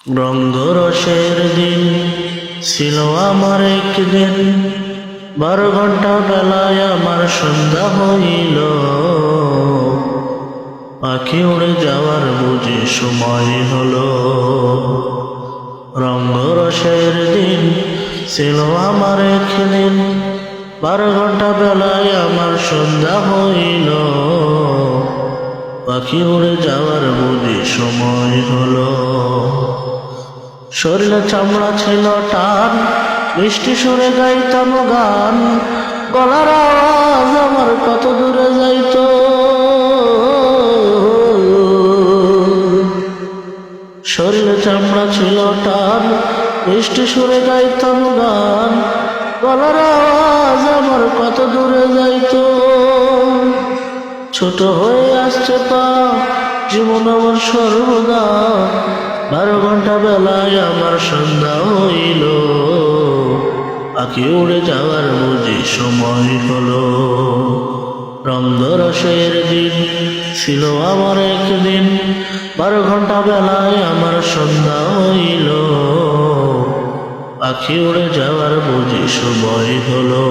রঙ্গরসের দিন ছিল আমার একদিন, 12 ঘন্টা বেলায় আমার সন্ধ্যা হইল। পাখি উড়ে যাওয়ার বুঝি সময় হলো। রঙ্গরসের দিন ছিল আমার একদিন, 12 ঘন্টা বেলায় আমার সন্ধ্যা হইল। পাখি উড়ে যাওয়ার বুঝি সময় হলো। শরীরে চামড়া ছিল টান, মিষ্টি সুরে গাইতাম গান, গলার আওয়াজ আমার কত দূরে যাইত। শরীরে চামড়া ছিল টান, মিষ্টি সুরে গাইতাম গান, গলার আওয়াজ আমার কত দূরে যাইত। ছোট হয়ে আসছে পা, জীবন আমার সর্বদা, 12 ঘন্টা বেলায় আমার সন্ধ্যা হইল। পাখি উড়ে যাওয়ার বুঝি সময় হলো। রঙ্গরসের দিন ছিল আমার একদিন, 12 ঘন্টা বেলায় আমার সন্ধ্যা হইল। পাখি উড়ে যাওয়ার বুঝি সময় হলো।